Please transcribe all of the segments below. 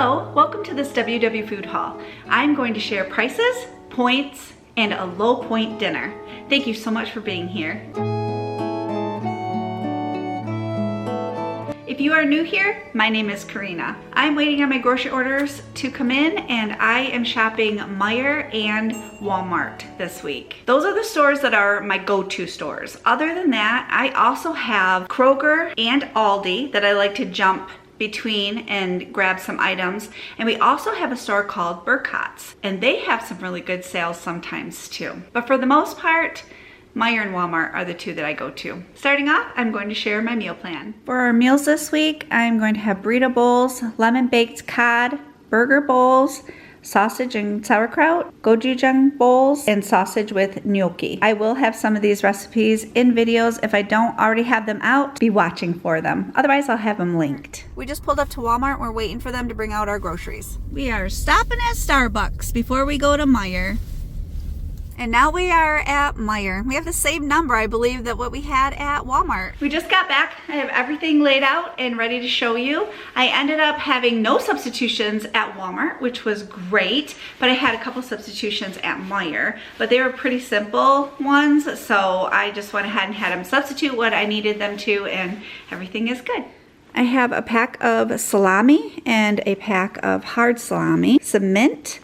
Hello, welcome to this WW Food Haul. I'm going to share prices, points, and a low point dinner. Thank you so much for being here. If you are new here, my name is Corinna. I'm waiting on my grocery orders to come in and I am shopping Meijer and Walmart this week. Those are the stores that are my go-to stores. Other than that, I also have Kroger and Aldi that I like to jump between and grab some items. And we also have a store called Burkhart's and they have some really good sales sometimes too. But for the most part, Meijer and Walmart are the two that I go to. Starting off, I'm going to share my meal plan. For our meals this week, I'm going to have burrito bowls, lemon baked cod, burger bowls, sausage and sauerkraut, gochujang bowls, and sausage with gnocchi. I will have some of these recipes in videos. If I don't already have them out, be watching for them. Otherwise, I'll have them linked. We just pulled up to Walmart. We're waiting for them to bring out our groceries. We are stopping at Starbucks before we go to Meijer. And now we are at Meijer. We have the same number, I believe, that what we had at Walmart. We just got back. I have everything laid out and ready to show you. I ended up having no substitutions at Walmart, which was great, but I had a couple substitutions at Meijer, but they were pretty simple ones, so I just went ahead and had them substitute what I needed them to, and everything is good. I have a pack of salami and a pack of hard salami, some mint,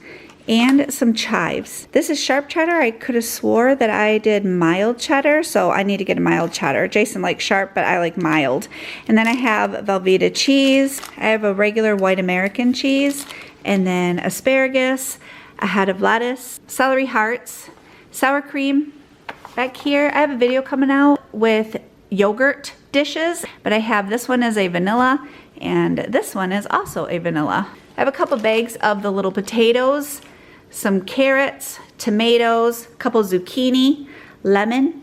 and some chives. This is sharp cheddar. I could have swore that I did mild cheddar, so I need to get a mild cheddar. Jason likes sharp, but I like mild. And then I have Velveeta cheese. I have a regular white American cheese, and then asparagus, a head of lettuce, celery hearts, sour cream. Back here, I have a video coming out with yogurt dishes, but I have this one as a vanilla, and this one is also a vanilla. I have a couple bags of the little potatoes, some carrots, tomatoes, a couple zucchini, lemon,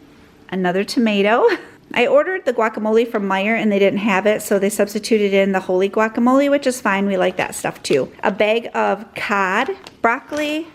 another tomato. I ordered the guacamole from Meijer and they didn't have it, so they substituted in the holy guacamole, which is fine. We like that stuff too. A bag of cod, broccoli,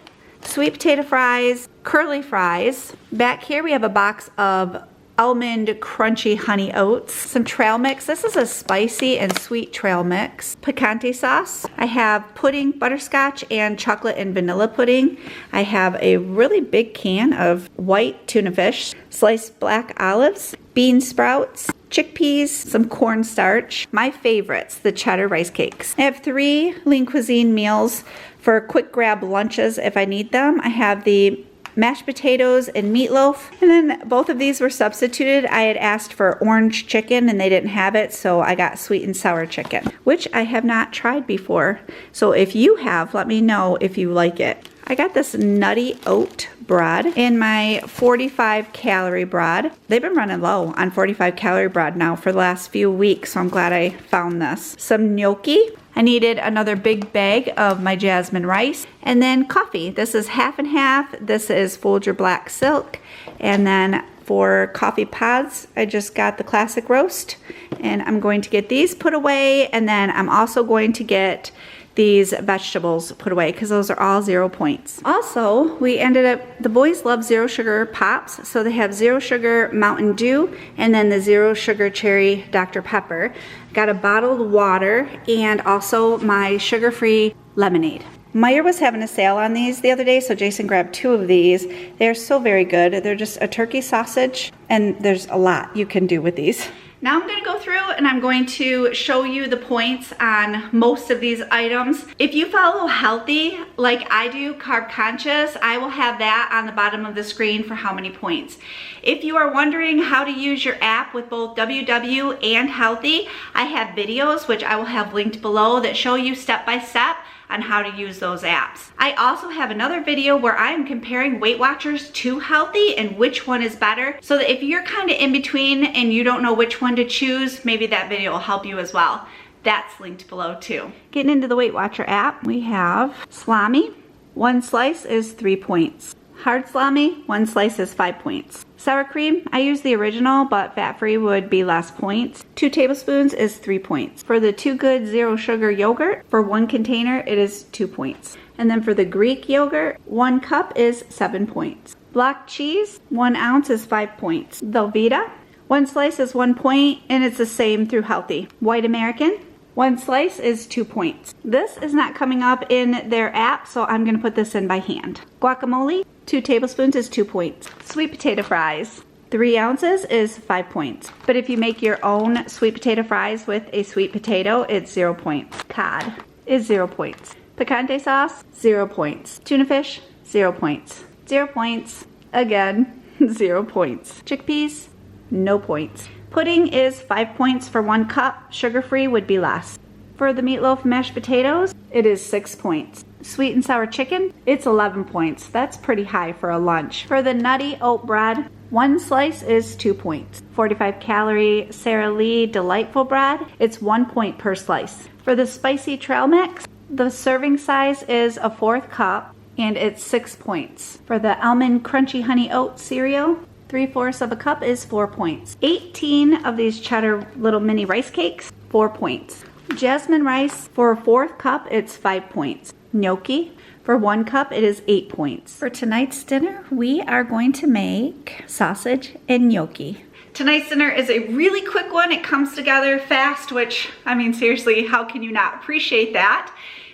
sweet potato fries, curly fries. Back here we have a box of almond crunchy honey oats, some trail mix. This is a spicy and sweet trail mix. Picante sauce. I have pudding, butterscotch, and chocolate and vanilla pudding. I have a really big can of white tuna fish, sliced black olives, bean sprouts, chickpeas, some cornstarch. My favorites, the cheddar rice cakes. I have 3 lean cuisine meals for quick grab lunches if I need them. I have the mashed potatoes and meatloaf, and then both of these were substituted. I had asked for orange chicken and they didn't have it, so I got sweet and sour chicken, which I have not tried before. So if you have, let me know if you like it. I got this nutty oat bread in my 45 calorie bread. They've been running low on 45 calorie bread now for the last few weeks, so I'm glad I found this. Some gnocchi. I needed another big bag of my jasmine rice, and then coffee. This is half and half. This is Folger Black Silk, and then for coffee pods, I just got the classic roast, and I'm going to get these put away, and then I'm also going to get these vegetables put away because those are all 0 points. Also, we ended up, the boys love 0 sugar pops, so they have 0 sugar Mountain Dew and then the 0 sugar cherry Dr. Pepper. Got a bottled water and also my sugar-free lemonade. Meijer was having a sale on these the other day, so Jason grabbed 2 of these. They're so very good. They're just a turkey sausage, and there's a lot you can do with these. Now I'm going to go through and I'm going to show you the points on most of these items. If you follow Healthi like I do, carb conscious, I will have that on the bottom of the screen for how many points. If you are wondering how to use your app with both WW and Healthi, I have videos which I will have linked below that show you step by step on how to use those apps. I also have another video where I am comparing Weight Watchers to Healthi and which one is better, so that if you're kind of in between and you don't know which one to choose, maybe that video will help you as well. That's linked below too. Getting into the Weight Watcher app, we have salami. 1 slice is 3 points. Hard salami, 1 slice is 5 points. Sour cream, I use the original, but fat-free would be less points. 2 tablespoons is 3 points. For the Too Good 0 sugar yogurt, for 1 container, it is 2 points. And then for the Greek yogurt, 1 cup is 7 points. Block cheese, 1 ounce is 5 points. Velveeta, 1 slice is 1 point, and it's the same through Healthi. White American, 1 slice is 2 points. This is not coming up in their app, so I'm gonna put this in by hand. Guacamole, 2 tablespoons is 2 points. Sweet potato fries, 3 ounces is 5 points. But if you make your own sweet potato fries with a sweet potato, it's 0 points. Cod is 0 points. Picante sauce, 0 points. Tuna fish, 0 points. 0 points. Again, 0 points. Chickpeas, no points. Pudding is 5 points for 1 cup. Sugar-free would be less. For the meatloaf mashed potatoes, it is 6 points. Sweet and sour chicken, it's 11 points. That's pretty high for a lunch. For the nutty oat bread, 1 slice is 2 points. 45 calorie Sara Lee Delightful bread, it's 1 point per slice. For the spicy trail mix, the serving size is a 1/4 cup and it's 6 points. For the almond crunchy honey oat cereal, 3/4 of a cup is 4 points. 18 of these cheddar little mini rice cakes, 4 points. Jasmine rice for a 1/4 cup, it's 5 points. Gnocchi, for 1 cup, it is 8 points. For tonight's dinner, we are going to make sausage and gnocchi. Tonight's dinner is a really quick one. It comes together fast, which, I mean, seriously, how can you not appreciate that?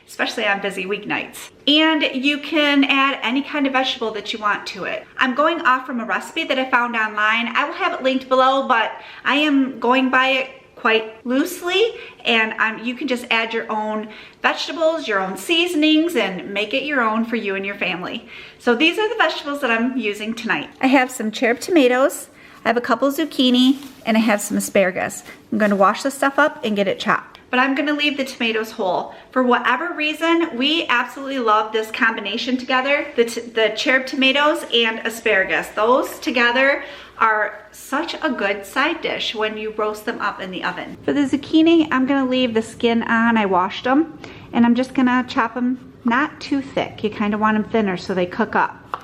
Especially on busy weeknights. And you can add any kind of vegetable that you want to it. I'm going off from a recipe that I found online. I will have it linked below, but I am going by it quite loosely, and you can just add your own vegetables, your own seasonings, and make it your own for you and your family. So these are the vegetables that I'm using tonight. I have some cherry tomatoes, I have a couple zucchini, and I have some asparagus. I'm gonna wash this stuff up and get it chopped. But I'm gonna leave the tomatoes whole. For whatever reason, we absolutely love this combination together, the cherry tomatoes and asparagus. Those together are such a good side dish when you roast them up in the oven. For the zucchini, I'm gonna leave the skin on. I washed them, and I'm just gonna chop them not too thick. You kind of want them thinner so they cook up.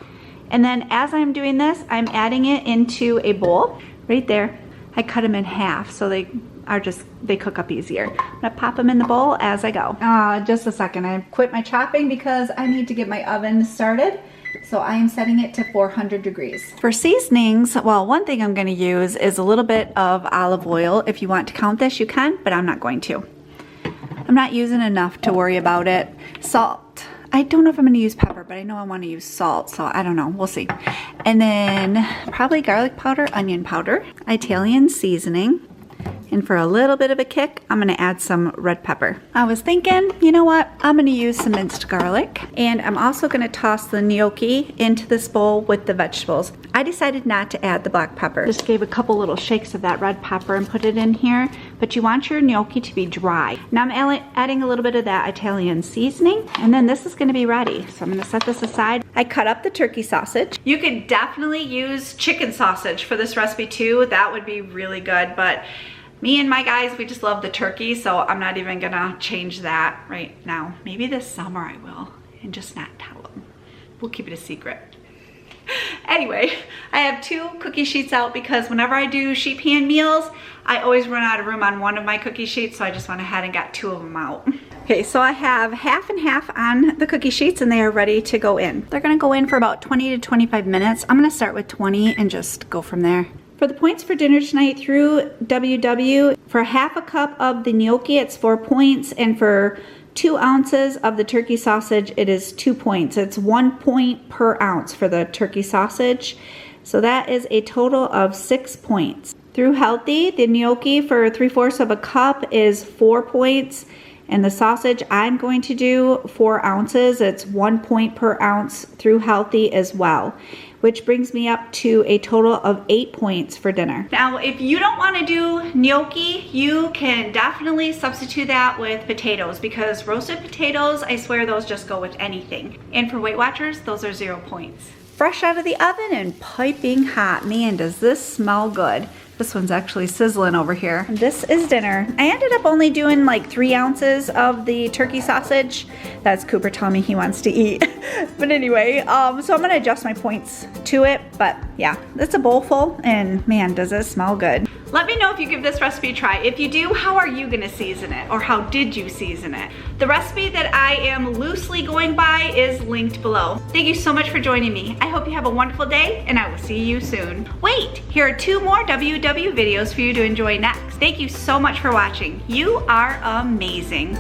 And then as I'm doing this, I'm adding it into a bowl right there. I cut them in half so they cook up easier. I'm gonna pop them in the bowl as I go. Just a second, I quit my chopping because I need to get my oven started. So I am setting it to 400 degrees. For seasonings, well, one thing I'm gonna use is a little bit of olive oil. If you want to count this, you can, but I'm not going to. I'm not using enough to worry about it. Salt. I don't know if I'm gonna use pepper, but I know I wanna use salt, so I don't know, we'll see. And then probably garlic powder, onion powder, Italian seasoning, and for a little bit of a kick, I'm gonna add some red pepper. I was thinking, you know what? I'm gonna use some minced garlic, and I'm also gonna toss the gnocchi into this bowl with the vegetables. I decided not to add the black pepper. Just gave a couple little shakes of that red pepper and put it in here, but you want your gnocchi to be dry. Now I'm adding a little bit of that Italian seasoning, and then this is gonna be ready. So I'm gonna set this aside. I cut up the turkey sausage. You could definitely use chicken sausage for this recipe too. That would be really good, but me and my guys, we just love the turkey, so I'm not even gonna change that right now. Maybe this summer I will, and just not tell them. We'll keep it a secret. Anyway, I have 2 cookie sheets out because whenever I do sheet pan meals, I always run out of room on one of my cookie sheets, so I just went ahead and got 2 of them out. Okay, so I have half and half on the cookie sheets and they are ready to go in. They're gonna go in for about 20 to 25 minutes. I'm gonna start with 20 and just go from there. For the points for dinner tonight through WW, for half a cup of the gnocchi, it's 4 points, and for 2 ounces of the turkey sausage, it is 2 points. It's 1 point per ounce for the turkey sausage. So that is a total of 6 points. Through Healthi, the gnocchi for 3/4 of a cup is 4 points. And the sausage I'm going to do 4 ounces. It's 1 point per ounce through Healthi as well, which brings me up to a total of 8 points for dinner. Now, if you don't want to do gnocchi, you can definitely substitute that with potatoes, because roasted potatoes, I swear those just go with anything. And for Weight Watchers, those are 0 points. Fresh out of the oven and piping hot. Man, does this smell good. This one's actually sizzling over here. This is dinner. I ended up only doing like 3 ounces of the turkey sausage. That's Cooper telling me he wants to eat. But anyway, so I'm gonna adjust my points to it. But yeah, it's a bowl full, and man, does it smell good. Let me know if you give this recipe a try. If you do, how are you gonna season it? Or how did you season it? The recipe that I am loosely going by is linked below. Thank you so much for joining me. I hope you have a wonderful day, and I will see you soon. Wait, here are 2 more WW videos for you to enjoy next. Thank you so much for watching. You are amazing.